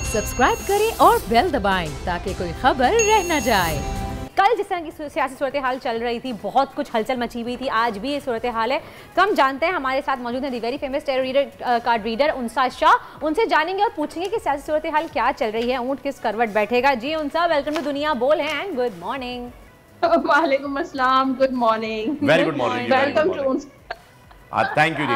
Subscribe करें और bell दबाएं ताकि कोई खबर रह न जाए। कल जिस तरह की सियासी सूरत हाल चल रही थी, बहुत कुछ हलचल मची हुई थी, आज भी ये सूरत हाल है। तो हम जानते हैं, हमारे साथ मौजूद हैं the very famous tarot reader card reader उनसा शाह। उनसे जानेंगे और पूछेंगे कि सियासी सूरत हाल क्या चल रही है, ऊँट किस करवट बैठेगा। जी उनसा, वेलकम टू दुनिया बोल है एंड गुड मॉर्निंग। वालेकुम अस्सलाम, good morning. Very good morning, welcome to thank you ji.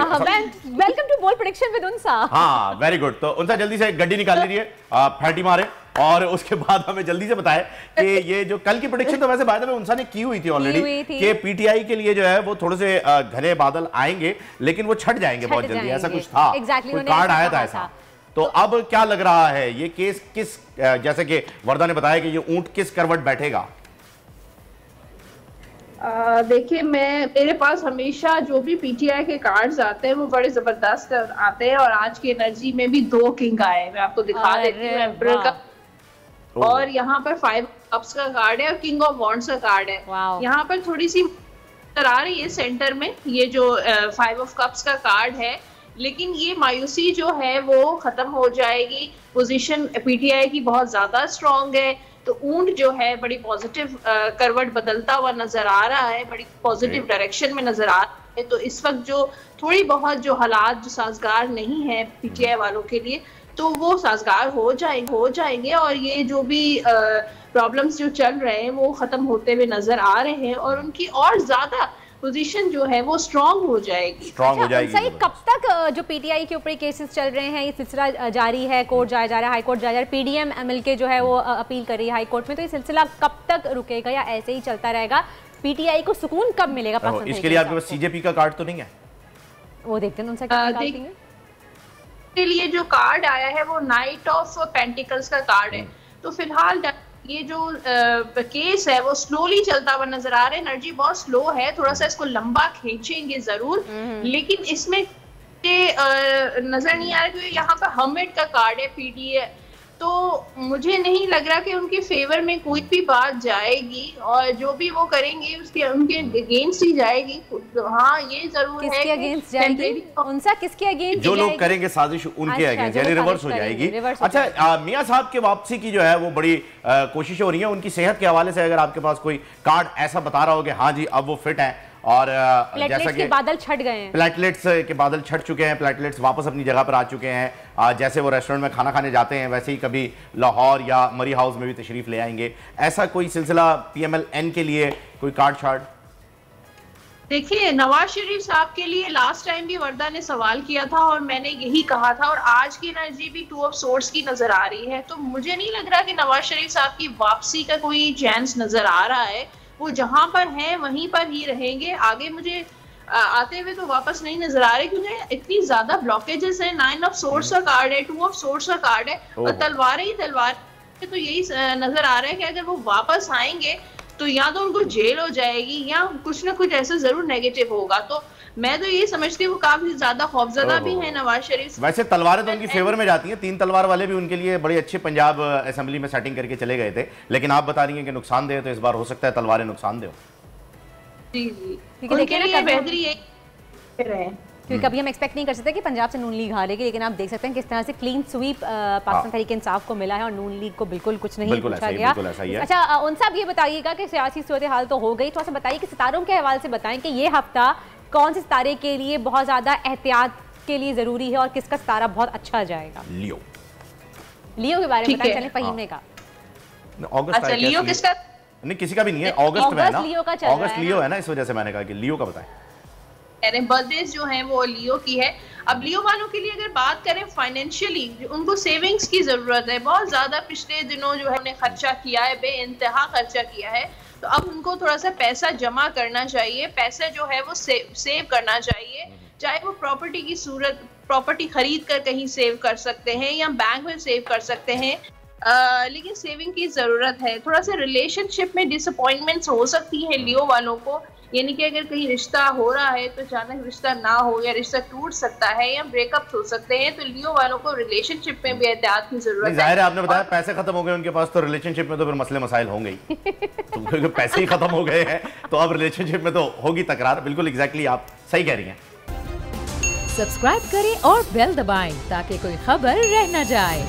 Welcome to बोल प्रेडिक्शन विद उनसा। हाँ वेरी गुड। तो उनसा जल्दी से गड्डी निकाल लीजिए, फैटी मारे और उसके बाद हमें जल्दी से बताएं कि ये जो कल की प्रेडिक्शन तो वैसे बाद में उनसा ने की हुई थी ऑलरेडी कि पीटीआई के लिए जो है वो थोड़े से घने बादल आएंगे लेकिन वो छट जाएंगे बहुत जल्दी, ऐसा कुछ था। कोई कार्ड आया था ऐसा। तो अब क्या लग रहा है ये केस किस, जैसे कि वर्दा ने बताया कि ये ऊंट किस करवट बैठेगा? देखिए, मेरे पास हमेशा जो भी पीटीआई के कार्ड्स आते हैं वो बड़े जबरदस्त आते हैं और आज की एनर्जी में भी 2 किंग आए। मैं आपको दिखा देती हूँ एम्परर का, और यहाँ पर 5 कप्स का कार्ड है और किंग ऑफ वॉन्ड्स का कार्ड है। यहाँ पर थोड़ी सी आ रही है सेंटर में, ये जो 5 ऑफ कप्स का कार्ड है, लेकिन ये मायूसी जो है वो खत्म हो जाएगी। पोजीशन पीटीआई की बहुत ज्यादा स्ट्रांग है, तो ऊंट जो है बड़ी पॉजिटिव करवट बदलता हुआ नजर आ रहा है, बड़ी पॉजिटिव डायरेक्शन में नजर आ रहा है। तो इस वक्त जो थोड़ी बहुत जो हालात जो साजगार नहीं है पीटीआई वालों के लिए, तो वो साजगार हो जाएंगे और ये जो भी प्रॉब्लम्स जो चल रहे हैं वो खत्म होते हुए नजर आ रहे हैं और उनकी और ज्यादा पोजीशन जो है वो स्ट्रांग हो जाएगी। सही, कब तक जो पीटीआई के ऊपर केसेस चल रहे हैं, ये सिलसिला जारी है, कोर्ट जाया जा रहा है, हाई कोर्ट जाया जा रहा है, पीडीएम एमएलके जो है वो अपील कर रही है हाई कोर्ट में, तो ये सिलसिला कब तक रुकेगा या ऐसे ही चलता रहेगा? पीटीआई को सुकून कब मिलेगा? इसके लिए आपके पास सीजेपी का कार्ड तो नहीं है? वो देखते हैं उनसे क्या निकालती हैं। के लिए जो कार्ड आया है वो नाइट ऑफ पेंटिकल्स का कार्ड है। तो फिलहाल ये जो केस है वो स्लोली चलता हुआ नजर आ रहा है, एनर्जी बहुत स्लो है, थोड़ा सा इसको लंबा खींचेंगे जरूर, लेकिन इसमें नजर नहीं आ रहा क्योंकि यहाँ पर हमिट का कार्ड है पीटीए, तो मुझे नहीं लग रहा कि उनके फेवर में कोई भी बात जाएगी और जो भी वो करेंगे उसके उनके अगेंस्ट ही जाएगी। हाँ ये जरूर किसके अगेंस्ट जाएगी? उनसा किसके अगेंस्ट? जो लोग करेंगे साजिश उनके अगेंस्ट, यानी रिवर्स हो जाएगी। अच्छा, मियां साहब के वापसी की जो है वो बड़ी कोशिश हो रही है। उनकी सेहत के हवाले से अगर आपके पास कोई कार्ड ऐसा बता रहा हो कि हाँ जी अब वो फिट है और जैसा कि बादल छट गए हैं, प्लेटलेट्स के बादल छट चुके हैं, प्लेटलेट्स वापस अपनी जगह पर आ चुके हैं, जैसे वो रेस्टोरेंट में खाना खाने जाते हैं वैसे ही कभी लाहौर या मरी हाउस में भी तशरीफ ले आएंगे, ऐसा कोई सिलसिला पीएमएल-एन के लिए कोई कार्ड शार्ड? देखिए, नवाज शरीफ साहब के लिए लास्ट टाइम भी वर्दा ने सवाल किया था और मैंने यही कहा था, और आज की एनर्जी भी 2 ऑफ सोर्स की नजर आ रही है। तो मुझे नहीं लग रहा कि नवाज शरीफ साहब की वापसी का कोई चांस नजर आ रहा है। वो जहां पर हैं वहीं पर ही रहेंगे, आगे मुझे आते हुए तो वापस नहीं नजर आ रहे क्योंकि इतनी ज्यादा ब्लॉकेजेस है। 9 ऑफ सोर्स का कार्ड है, 2 ऑफ सोर्स का कार्ड है और तलवारें ही तलवार। तो यही नजर आ रहा है कि अगर वो वापस आएंगे तो या तो उनको जेल हो जाएगी या कुछ ना कुछ ऐसा जरूर नेगेटिव होगा। तो मैं तो ये समझती हूँ वो काफी ज्यादा खौफजदा भी है नवाज शरीफ। वैसे तलवारें तो उनकी फेवर में जाती हैं, 3 तलवार वाले भी उनके लिए बड़े अच्छे पंजाब असेंबली में सेटिंग करके चले गए थे, लेकिन आप बता रही हैं कि नुकसानदेह, तो इस बार हो सकता है तलवारें नुकसानदेह हो। जी जी, उनके लिए बेहतरी है क्योंकि कभी हम एक्सपेक्ट नहीं कर सकते कि पंजाब से नून लीग हारेगी, लेकिन आप देख सकते हैं किस तरह से क्लीन स्वीप पाकिस्तान तहरीक इंसाफ को मिला है और नून लीग को बिल्कुल कुछ नहीं पूछा गया। अच्छा, उनसे आप ये बताइएगा कि सियासी सूरत हाल तो हो गई, थोड़ा सा बताइए कि सितारों के हवाले से बताएं कि ये हफ्ता कौन से सितारे के लिए बहुत ज्यादा एहतियात के लिए जरूरी है और किसका सितारा बहुत अच्छा जाएगा? लियो के बारे में बताएं। चलें, फहीम ने कहा अच्छा लियो किसका? नहीं, किसी का भी नहीं है, अगस्त में है ना, अगस्त लियो है ना, इस वजह से मैंने कहा कि लियो का बताएं। बर्थडे जो है वो लियो की है। अब लियो वालों के लिए अगर बात करें फाइनेंशियली, उनको सेविंग्स की जरूरत है। बहुत ज्यादा पिछले दिनों जो है उन्हें खर्चा किया है, बेइंतहा खर्चा किया है, तो अब उनको थोड़ा सा पैसा जमा करना चाहिए, पैसा जो है वो सेव करना चाहिए। चाहे वो प्रॉपर्टी की सूरत, प्रॉपर्टी खरीद कर कहीं सेव कर सकते हैं या बैंक में सेव कर सकते हैं, लेकिन सेविंग की जरूरत है। थोड़ा सा रिलेशनशिप में डिसअपॉइंटमेंट्स हो सकती है लियो वालों को, यानी कि अगर कहीं रिश्ता हो रहा है तो अचानक रिश्ता ना हो या रिश्ता टूट सकता है या ब्रेकअप हो सकते हैं, तो लियो वालों को रिलेशनशिप में भी एहतियात की जरूरत है। जाहिर है, आपने बताया पैसे खत्म हो गए उनके पास, तो रिलेशनशिप में तो फिर मसले मसाइल होंगे ही तो पैसे ही खत्म हो गए हैं तो अब रिलेशनशिप में तो होगी तकरार। बिल्कुल एग्जैक्टली, आप सही कह रही हैं। सब्सक्राइब करें और बेल दबाएं ताकि कोई खबर रह न जाए।